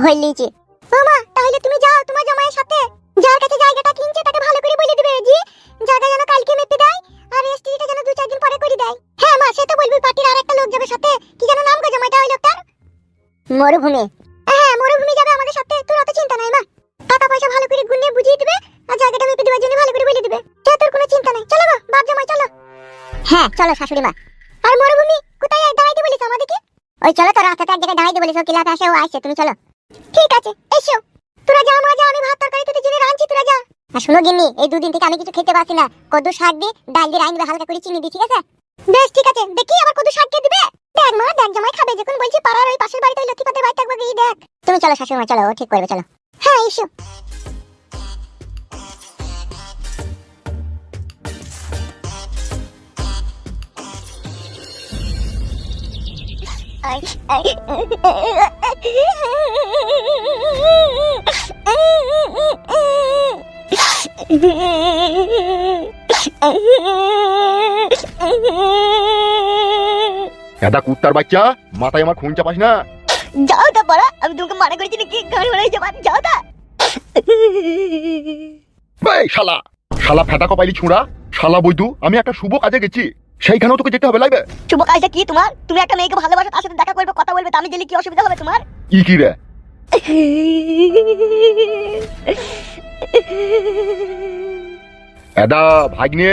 ভয় লিয়েছে। মামা তাহলে তুমি যাও তোমার জামাইয়ের সাথে, যার কাছে জায়গাটা কিনছে তাকে ভালো করে বলে দিবে যে জায়গা যেন কালকে মেপে দেয় আর রেজিস্ট্রিটা যেন 2-4 দিন পরে করে দেয়। হ্যাঁ মা, সে তো বলবি, পার্টির আরেকটা লোক যাবে সাথে, কি যেন নাম গো জামাইটা ওই লোকটার? মরুভূমি। হ্যাঁ মরুভূমি যাবে আমাদের সাথে, তোর অত চিন্তা নাই মা। টাকা পয়সা ভালো করে গুনে বুঝিয়ে দিবে আর জায়গাটা মেপে দেওয়ার জন্য ভালো করে বলে দিবে, সে তোর কোনো চিন্তা নাই। চলো গো বাপ জামাই চলো। হ্যাঁ চলো শাশুড়ি মা। আর মরুভূমি কোথায় দাঁড়াইতে বলিস আমাদেরকে? ওই চলো তো রাস্তাতে এক জায়গায় দাঁড়াইতে বলিস, ও ক্লাবে আসে, ও আসছে, তুমি চলো। ঠিক আছে এসো। তোরা যা মা যা, আমি ভাত তরকারি তোদের জন্য রাঁধছি, তোরা যা। আর শোনো গিন্নি, এই 2 দিন থেকে আমি কিছু খেতে পারছি না, কদ্দু শাক দিয়ে ডাল দিয়ে রাঁধবে, হালকা করে চিনি দিয়ে, ঠিক আছে? বেশ ঠিক আছে, দেখি আবার কদ্দু শাক কে দিবে। দেখ মা দেখ, জামাই খাবে যখন বলছি, পাড়ার ওই পাশের বাড়িতে ওই লক্ষ্মীপাতের বাড়ি থাকবে, গিয়ে দেখ। তুমি চলো শাশুড়ি মা, চলো, ও ঠিক করবে, চলো। হ্যাঁ এসো। দাদা কুত্তার বাচ্চা, মাথায় আমার খুন চাপাস না। যাও তা পড়া, আমি তোমাকে মানা করেছি নাকি? ঘর বাড়াই যাবা, যাও তা। এই শালা, শালা ফেটা কপাইলি ছুঁড়া, শালা বৈদু, আমি একটা শুভ কাজে গেছি, সেইখানেও তোকে যেতে হবে লাগবে। শুভ কাজটা কি তোমার? তুমি একটা মেয়েকে ভালোবাসো, তার সাথে দেখা করবে, কথা বলবে, তা আমি গেলে কি অসুবিধা হবে তোমার? কি রে? এদা ভাগ্নে,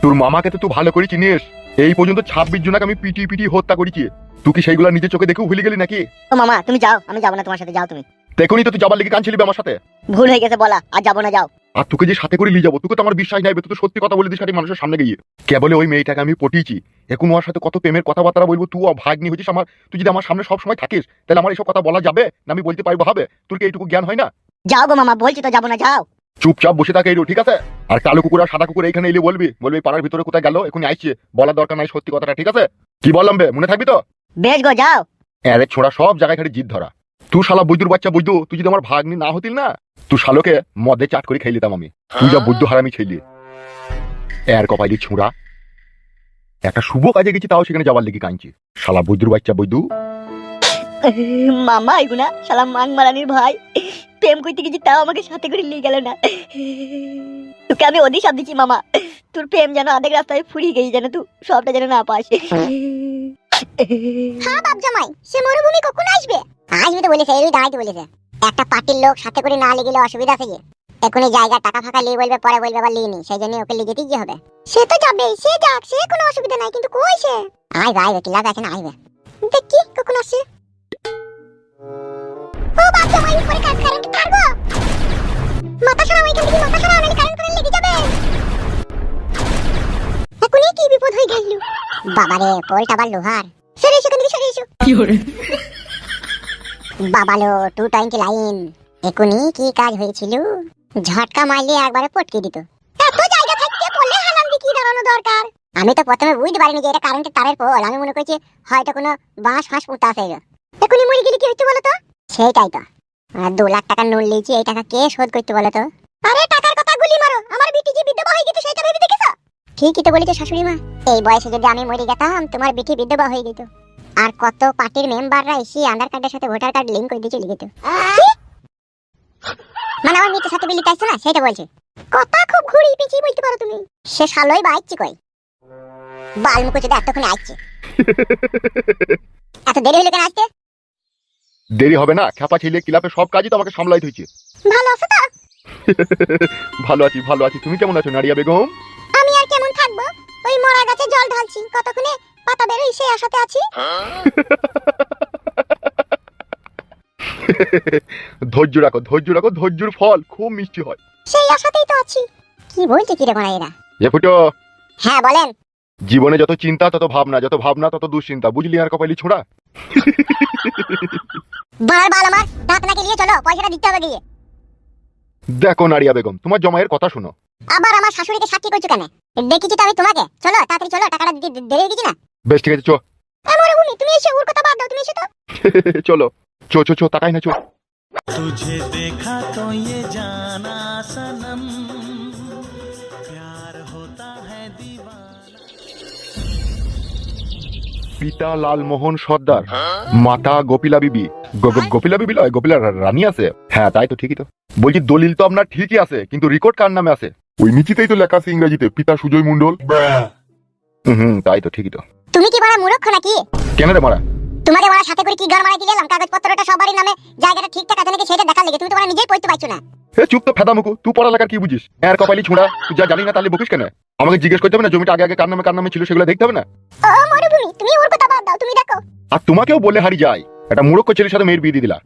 তোর মামাকে তো তুই ভালো করে চিনিস, এই পর্যন্ত 26 জনকে আমি পিটি পিটি হত্যা করেছি, তুই কি সেইগুলা নিজের চোখে দেখেও ভুলে গেলি নাকি? ও মামা তুমি যাও, আমি যাবো না তোমার সাথে, যাও তুমি। দেখুনি তো তুই যাবার লেগে কাঁদছিলি আমার সাথে। ভুল হয়ে গেছে বলা, আর যাবো না, যাও। আর তোকে যে সাথে করে নিয়ে যাবো, তোকে তো আমার বিশ্বাস নাই, তুই তো সত্যি কথা বলে দিস মানুষের সামনে গিয়ে। কেবলে ওই মেয়েটাকে আমি পটিয়েছি, এখন ওর সাথে কত প্রেমের কথাবার্তা বলবো, তুই ভাগ্নি হয়েছিস আমার, তুই যদি আমার সামনে সব সময় থাকিস তাহলে আমার এইসব কথা বলা যাবে না? আমি বলতে পারবো হবে? তোর কি এইটুকু জ্ঞান হয় না? যাও গো মামা, বলছি তো যাবো না, যাও। চুপচাপ বসে থাকে এইরো, ঠিক আছে? আর কালো কুকুর আর সাদা কুকুর এইখানে এলে বলবি পাড়ার ভিতরে কোথায় গেল, এখন আসছে, বলার দরকার নাই সত্যি কথাটা, ঠিক আছে? কি বললাম বে, মনে থাকবি তো? বেশ গো যাও। আরে ছোড়া, সব জায়গায় খালি জিদ ধরা। তুই শালা বৈদ্যুর বাচ্চা বৈদ্যু, তুই যদি আমার ভাগ্নি না হতিল না, তুই শালোকে মদে চাট করে খেয়ে নিতাম আমি। তুই যা বৈদ্য হারামি খেলি, এর কপাইলি ছুঁড়া। একটা শুভ কাজে গেছি, তাও সেখানে যাবার লেগে কাঁদছি, শালা বৈদ্যুর বাচ্চা বৈদ্যু। মামা এগুনা শালা মাং মারানির ভাই, প্রেম করতে গেছি তাও আমাকে সাথে করে নিয়ে গেল না। তোকে আমি অধিশাপ দিচ্ছি মামা, তোর প্রেম যেন আধেক রাস্তায় ফুরিয়ে গেছে, যেন তুই সবটা যেন না পাস। হ্যাঁ বাপ জামাই, সে মরুভূমি কখন আসবে? আসবে তো বলেছে, এই দাঁড়াইতে বলেছে। একটা পার্টির লোক সাথে করে না লেগেলে অসুবিধা আছে, এখন এই জায়গা টাকা ফাঁকা লিয়ে বলবে, পরে বলবে আবার লিয়ে নি, সেই জন্য ওকে লিয়ে যেতেই কি হবে। সে তো যাবে, সে যাক, সে কোনো অসুবিধা নাই, কিন্তু কই সে? আইবে আইবে, কি লাভ আছে না, আইবে। দেখি কখন আসে। ও বাপ জামাই, উপরে কারেন্ট কাটবো, মাথা সরাও এখান থেকে, মাথা সরাও, নাহলে কারেন্ট লেগে যাবে। এখনই কি বিপদ হয়ে গেল। বাবারে, পোলটা আবার লোহার। সরে এসো, এখান থেকে সরে এসো। কি হরে বাবালো, 220 লাইন, এখনই কি কাজ হয়েছিল, ঝটকা মারলে একবারে পটকে দিত। এত জায়গা থাকতে পড়লে হালাম দিয়ে কি দাঁড়ানো দরকার? আমি তো প্রথমে বুঝতে পারিনি যে এটা কারেন্টের তারের পোল, আমি মনে করছি হয়তো কোনো বাঁশ ফাঁস পুঁতা আছে। এখনই মরে গেলে কি হইতো বলো তো? সেইটাই তো, 2 লাখ টাকা নুন লিয়েছি, এই টাকা কে শোধ করতে বলো তো? আরে টাকার কথা গুলি মারো, আমার বিটি যে বিধবা হয়ে গেছে সেটা ভেবে দেখেছো? ঠিকই তো বলেছো শাশুড়ি মা, এই বয়সে যদি আমি মরে যেতাম, তোমার বিটি বিধবা হয়ে যেত, আর কত পার্টির মেম্বাররা এসে আধার কার্ডের সাথে ভোটার কার্ড লিংক করে দিয়ে চলে যেত। মানে আমার মেয়ের সাথে বিলিতে আসছে না, সেটা বলছে। কথা খুব ঘুরিয়ে পিছিয়ে বলতে পারো তুমি। সে শালোই বাইচ্ছে কই, বাল মুখে যদি এতক্ষণে আসছে। এত দেরি হলে কেন আসতে? দেরি হবে না, খ্যাপা ছেলে ক্লাবে সব কাজই তো আমাকে সামলাই হয়েছে। ভালো আছো তো? ভালো আছি ভালো আছি, তুমি কেমন আছো নারিয়া বেগম? আমি আর কেমন থাকবো, ওই মরা গাছে জল ঢালছি, কতক্ষণে পাতা বেরোয় সেই আশাতে আছি। ধৈর্য রাখো ধৈর্য রাখো, ধৈর্যের ফল খুব মিষ্টি হয়। সেই আশাতেই তো আছি। কি বলছে কি রে বড়া এরা? এ ফুটো, হ্যাঁ বলেন। জীবনে যত চিন্তা তত ভাবনা, যত ভাবনা তত দুশ্চিন্তা, বুঝলি আর কপালি ছোড়া? বাল বাল আমার দাঁত নাকি নিয়ে চলো, পয়সাটা দিতে হবে গিয়ে। দেখো নারিয়া বেগম, তোমার জমায়ের কথা শোনো। আবার আমার শাশুড়িকে সাক্ষী করছো কেন? দেখেছি তো আমি তোমাকে, চলো তাড়াতাড়ি চলো, টাকাটা দেরি হয়ে গেছে না? বেশ ঠিক আছে, চো। মরুভূমি তুমি এসে ওর কথা বাদ দাও, তুমি এসে তো। চলো চো চো চো, তাকাই না, চো। तुझे देखा तो ये जाना सनम, प्यार होता है दीवाना। পিতা লালমোহন সর্দার, মাতা গোপিলা বিবি, গোপিলা বিবি লয়, গোপিলা রানী আছে। হ্যাঁ তাই তো, ঠিকই তো। বলছি দলিল তো আপনার ঠিকই আছে, কিন্তু রেকর্ড কার নামে আছে? ওই নিচেতেই তো লেখা আছে ইংরেজিতে, পিতা সুজয় মণ্ডল। তাই তো, ঠিকই তো। তুমি কি বড় মূর্খ নাকি? কেন রে মারা? তোমাকে বড় সাথে করে কি গান মারাই দিলাম, কাগজপত্রটা সবারই নামে, জায়গাটা ঠিকঠাক আছে নাকি সেটা দেখার লেগে তুমি তো বড় নিজেই পড়তে পারছো না। এ চুপ তো ফেদা মুকু, তুই পড়ালেখার কি বুঝিস? এর কপালি ছুঁড়া, তুই যা জানি না তাহলে বকিস কেন? আমাকে জিজ্ঞেস করতে হবে না জমিটা আগে আগে কার নামে ছিল সেগুলো দেখতে হবে না? ও মরুভূমি, তুমি ওর কথা বাদ দাও, তুমি দেখো। আর তোমাকেও বলে হারি যায়, একটা মূর্খ ছেলের সাথে মেয়ের বিয়ে দিয়ে দিলা।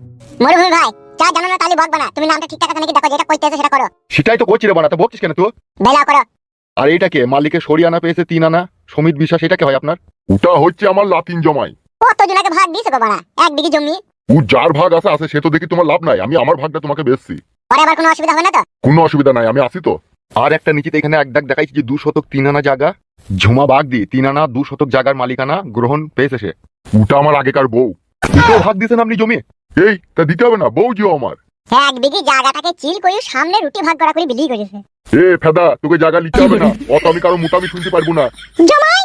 মরুভূমি ভাই, যা জানো না তাহলে বকবা না, তুমি নামটা ঠিকঠাক আছে নাকি দেখো, যেটা কইতে আছে সেটা করো। সেটাই তো করছি রে বানাতে, বকছিস কেন তুই? বেলা করো। আর এইটাকে মালিকের সরি আনা পেয়েছে 3 আনা, সমিত বিশ্বাস, এটাকে হয় আপনার? ওটা হচ্ছে আমার লাতিন জমাই। কত জনকে ভাগ দিয়েছো গো বাড়া, 1 বিঘি জমি? ও যার ভাগ আছে সে তো দেখি তোমার লাভ নাই, আমি আমার ভাগটা তোমাকে বেচছি। পরে আবার কোনো অসুবিধা হবে না তো? কোনো অসুবিধা নাই, আমি আসি তো। আর একটা নিচেতে এখানে এক দাগ দেখাইছি যে 2 শতক 3 আনা জায়গা, ঝুমা বাগ দি 3 আনা 2 শতক জায়গার মালিকানা গ্রহণ পেয়েছে সে। ওটা আমার আগেকার বউ। দুটো ভাগ দিয়েছেন আপনি জমি? এই তা দিতে হবে না, বউ জিও আমার। 1 বিঘি জায়গাটাকে চিল করে সামনে রুটি ভাগ করা করে বিলি করেছে। এ ফেদা, তোকে জায়গা নিতে হবে না, অত আমি কারো মোটামি শুনতে পারবো না। জামাই,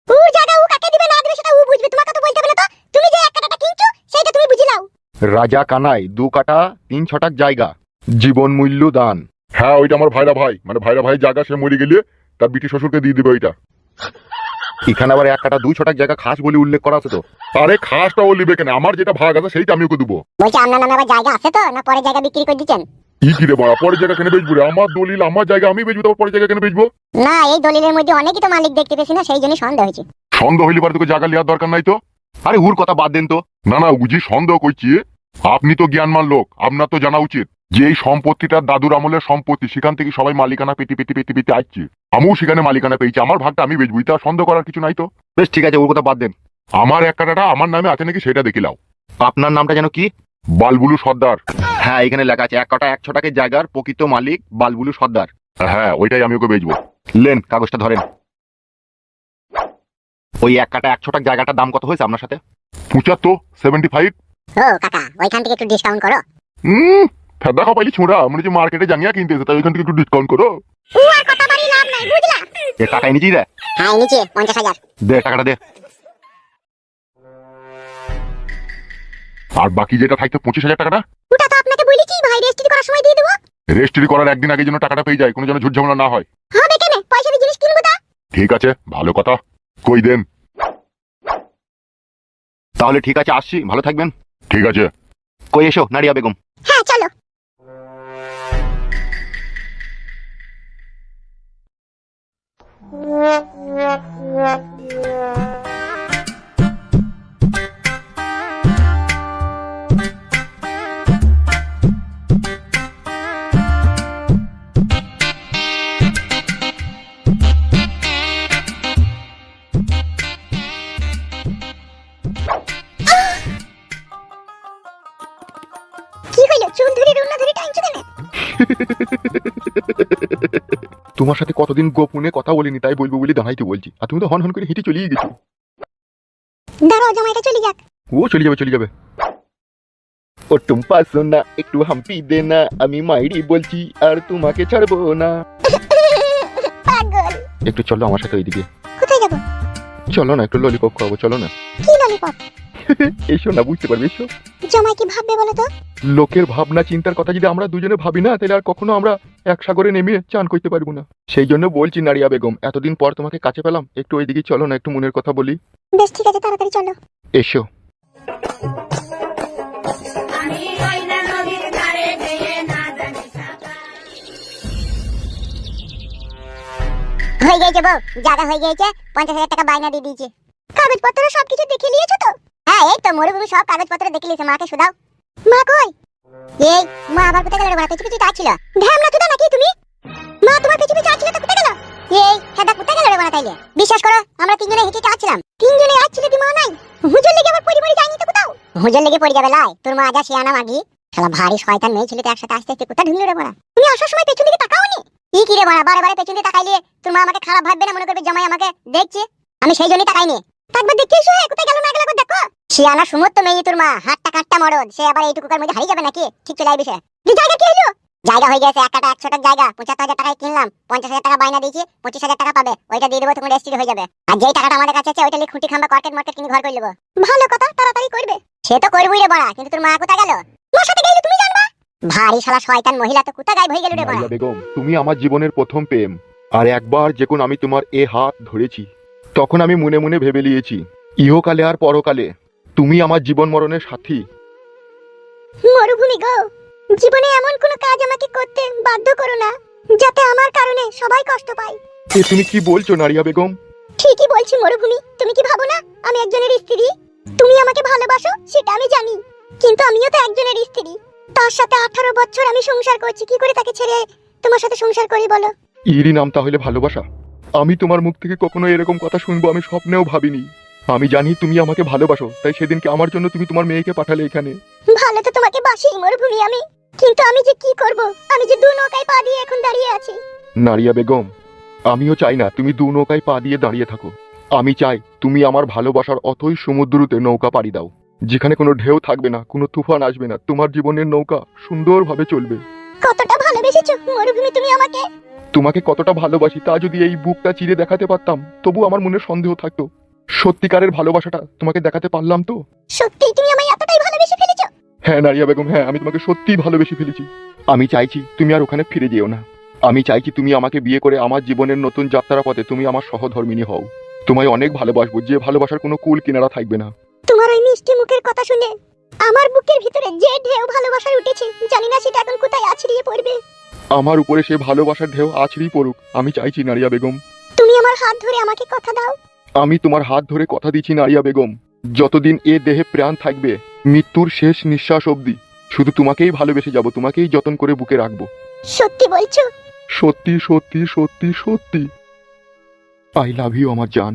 ও জায়গা ও কাকে দিবে না দিবে সেটা ও বুঝবে, তোমাকে তো বলতে হবে না তো। তুমি যে 1 কাটাটা কিনছো সেটা তুমি বুঝি নাও। রাজা কানাই 2 কাটা 3 ছটাক জায়গা, জীবন মূল্য দান। হ্যাঁ ওইটা আমার ভাইরা ভাই, মানে ভাইরা ভাই জায়গা, সে মরে গেলে তার বিটি শ্বশুরকে দিয়ে দিবে ওইটা। এখানে আবার 1 কাটা 2 ছটাক জায়গা খাস বলে উল্লেখ করা আছে তো। আরে খাসটা ও লিবে কেন, আমার যেটা ভাগ আছে সেইটা আমি ওকে দেবো। বলছি আপনার নামে আবার জায়গা আছে তো, না পরে জায়গা বিক্রি করে দিচ্ছেন? ই কি রে বড়া, পরে জায়গা কেন বেচবো রে? আমার দলিল, আমার জায়গা আমি বেচবো, তারপর পরে জায়গা কেন বেচবো? না, এই দলিলের মধ্যে অনেকই তো মালিক দেখতে পেছি না, সেই জন্য সন্দেহ হয়েছে। সন্দেহ হইলে পারে তোকে জায়গা লিয়ার দরকার নাই তো। আরে ওর কথা বাদ দেন তো। না না, বুঝি সন্দেহ করছি। আপনি তো জ্ঞানমান লোক, আপনার তো জানা উচিত যে এই সম্পত্তিটা দাদুর আমলের সম্পত্তি, সেখান থেকে সবাই মালিকানা পেতে পেতে পেতে পেতে আসছে, আমিও সেখানে মালিকানা পেয়েছি, আমার ভাগটা আমি বেচবো, তা সন্দেহ করার কিছু নাই তো। বেশ ঠিক আছে, ওর কথা বাদ দেন। আমার 1 কাটাটা আমার নামে আছে নাকি সেটা দেখিলাও। আপনার নামটা যেন কি? বালবুলু সর্দার। হ্যাঁ এখানে লেখা আছে 1 কাটা 1 ছটাকের জায়গার প্রকৃত মালিক বালবুলু সর্দার। হ্যাঁ ওইটাই আমি ওকে বেচবো। লেন কাগজটা ধরেন। ওই 1 কাটা 1 ছটাক জায়গাটার দাম কত হয়েছে আপনার সাথে? 75। ও কাকা, ওইখান থেকে একটু ডিসকাউন্ট করো। ফেদা খাপাইলি ছোঁড়া, মনে হচ্ছে মার্কেটে জাঙ্গিয়া কিনতেছে, তাই ওইখান থেকে একটু ডিসকাউন্ট করো। ও আর কথা বাড়ি লাভ নাই, বুঝলা? এ টাকা এনেছি রে, হ্যাঁ নিচে 50,000। দে টাকাটা দে। আর বাকি যেটা থাকতো 25,000 টাকাটা, ওটা তো আপনাকে বলেছি ভাই, রেজিস্ট্রি করার সময় দিয়ে দেবো। রেজিস্ট্রি করার একদিন আগে যেন টাকাটা পেয়ে যায়, কোনো যেন ঝুট ঝামেলা না হয়। হবে কেন, পয়সা দিয়ে জিনিস কিনবো তা। ঠিক আছে, ভালো কথা, কই দেন। তাহলে ঠিক আছে, আসছি, ভালো থাকবেন। ঠিক আছে। কই এসো নারিয়া বেগম। হ্যাঁ চলো। কি হইলো, চুল ধরে রুনা ধরে টাইমছো কেন? তোমার সাথে কতদিন গোপনে কথা বলিনি, তাই বলবো বলে দাঁড়াইতে বলছি, আর তুমি তো হন হন করে হেঁটে চলেই গেছো। দাঁড়াও, জামাইটা চলে যাক। ও চলে যাবে। ও টুম্পা সোনা একটু হাম্পি দে না, আমি মাইরি বলছি আর তোমাকে ছাড়বো না। পাগল। একটু চলো আমার সাথে ওইদিকে। কোথায় যাবো? চলো না, একটু ললিপপ খাওয়াবো, চলো না। কি ললিপপ? এসো না, বুঝতে পারবে, এসো। জামাই কি ভাববে বলো তো? লোকের ভাবনা চিন্তার কথা যদি আমরা দুজনে ভাবি না, তাহলে আর কখনো আমরা এক সাগরে নেমে চান করতে পারবো না। সেই জন্য বলছি নারিয়া বেগম, এতদিন পর তোমাকে কাছে পেলাম, একটু ওইদিকে চলো না, একটু মনের কথা বলি। বেশ ঠিক আছে, তাড়াতাড়ি চলো। এসো। হয়ে গেছে বউ, জায়গা হয়ে গেছে, 50,000 টাকা বাইনা দিয়ে দিয়েছে। কাগজপত্র সবকিছু দেখে নিয়েছো তো? হ্যাঁ এই তো মরুভূমি সব কাগজপত্র দেখে নিয়েছে, মাকে শুধাও। মা কই? এই মা আবার কোথায় গেল রে বাবা, কিছু চাচ্ছিল ঢ্যামনা তুদা নাকি তুমি? মা তোমার পিছু পিছু আসছিল তো কোথায় গেল? এই হেডা কোথায় গেল রে বাবা তাইলে? বিশ্বাস করো আমরা 3 জনে হেঁটে আসছিলাম। 3 জনে আসছিল, কি মা নাই? হুজুর লেগে আবার পরিবারে যায়নি তো কোথাও? হুজুর লেগে পড়ে যাবে লাই, তোর মা আজা শিয়ানা মাগি, শালা ভারী শয়তান মেয়ে ছেলেতে একসাথে আসতে আসতে কোথায় ঢুকলো রে বাবা? তুমি আসার সময় পেছন দিকে তাকাওনি? কি রে বাবা, বারে বারে পেছন দিকে তাকাইলে তোর মা আমাকে খারাপ ভাববে না, মনে করবে জামাই আমাকে দেখছে? আমি সেই জন্যই তাকাইনি। একবার দেখতে এসো, কোথায় গেল না গেল একবার দেখো। শিয়ানা সুমত মেয়ে তোর মা, হাতটা কাটটা মরদ, সে আবার এইটুকুর মধ্যে হারিয়ে যাবে নাকি? ঠিক চলে আইবে সে। জায়গা কি হলো? জায়গা হয়ে গেছে 1 কাটা 1 ছটাক জায়গা, 75,000 টাকায় কিনলাম, 50,000 টাকা বাইনা দিয়েছি, 25,000 টাকা পাবে, ওইটা দিয়ে দেবো, তোমার রেজিস্ট্রি হয়ে যাবে। আর যেই টাকাটা আমাদের কাছে আছে ওইটা লিয়ে খুঁটি খাম্বা কর্কেট মার্কেট কিনে ঘর করে নেবো। ভালো কথা, তাড়াতাড়ি করবে। সে তো করবই রে বড়া, কিন্তু তোর মা কোথায় গেল? তোমার সাথে গেলে তুমি জানবা। ভারী শালা শয়তান মহিলা, তো কোথায় গায়েব হয়ে গেল রে বড়া? নারিয়া বেগম, তুমি আমার জীবনের প্রথম প্রেম। আর একবার যখন আমি তোমার এ হাত ধরেছি, তখন আমি মনে মনে ভেবে নিয়েছি ইহকালে আর পরকালে তুমি আমার জীবন মরণের সাথী। মরুভূমি গো, জীবনে এমন কোনো কাজ আমাকে করতে বাধ্য করো না যাতে আমার কারণে সবাই কষ্ট পায়। এ তুমি কি বলছো নারিয়া বেগম? ঠিকই বলছি মরুভূমি, তুমি কি ভাবো না আমি একজনের স্ত্রী? তুমি আমাকে ভালোবাসো সেটা আমি জানি, কিন্তু আমিও তো একজনের স্ত্রী। তার সাথে 18 বছর আমি সংসার করছি, কি করে তাকে ছেড়ে তোমার সাথে সংসার করি বলো? এরই নাম তাহলে ভালোবাসা? আমি তোমার মুখ থেকে কখনো এরকম কথা শুনবো আমি স্বপ্নেও ভাবিনি। আমি জানি তুমি আমাকে ভালোবাসো, তাই সেদিনকে আমার জন্য তুমি তোমার মেয়েকে পাঠালে এখানে। ভালো তো তোমাকে বাসি মরুভূমি আমি, কিন্তু আমি যে কি করব? আমি যে দু নৌকায় পা দিয়ে এখন দাঁড়িয়ে আছি। নারিয়া বেগম, আমিও চাই না তুমি দু নৌকায় পা দিয়ে দাঁড়িয়ে থাকো। আমি চাই তুমি আমার ভালোবাসার অথই সমুদ্রতে নৌকা পাড়ি দাও, যেখানে কোনো ঢেউ থাকবে না, কোনো তুফান আসবে না, তোমার জীবনের নৌকা সুন্দরভাবে চলবে। কতটা ভালোবেসেছো মরুভূমি তুমি আমাকে? তোমাকে কতটা ভালোবাসি তা যদি এই বুকটা চিরে দেখাতে পারতাম, তবু আমার মনে সন্দেহ থাকতো। সত্যিকারের ভালোবাসাটা তোমাকে দেখাতে পারলাম তো। সত্যি তুমি আমায় এতটাই ভালোবেসে ফেলেছো? হ্যাঁ নারিয়া বেগম, হ্যাঁ, আমি তোমাকে সত্যিই ভালোবেসে ফেলেছি। আমি চাইছি তুমি আর ওখানে ফিরে যেও না। আমি চাইছি তুমি আমাকে বিয়ে করে আমার জীবনের নতুন যাত্রা পথে তুমি আমার সহধর্মিণী হও। তোমায় অনেক ভালোবাসবো, যে ভালোবাসার কোনো কুল কিনারা থাকবে না। তোমার ওই মিষ্টি মুখের কথা শুনে আমার বুকের ভিতরে যে ঢেউ ভালোবাসার উঠেছে, জানি না সেটা এখন কোথায় আছড়িয়ে পড়বে। আমার উপরে সে ভালোবাসার ঢেউ আছড়েই পড়ুক, আমি চাইছি নারিয়া বেগম। তুমি আমার হাত ধরে আমাকে কথা দাও। আমি তোমার হাত ধরে কথা দিচ্ছি নারিয়া বেগম, যতদিন এ দেহে প্রাণ থাকবে, মৃত্যুর শেষ নিঃশ্বাস অবধি শুধু তোমাকেই ভালোবেসে যাব, তোমাকেই যতন করে বুকে রাখবো। সত্যি বলছো? সত্যি সত্যি সত্যি সত্যি। আই লাভ ইউ আমার জান।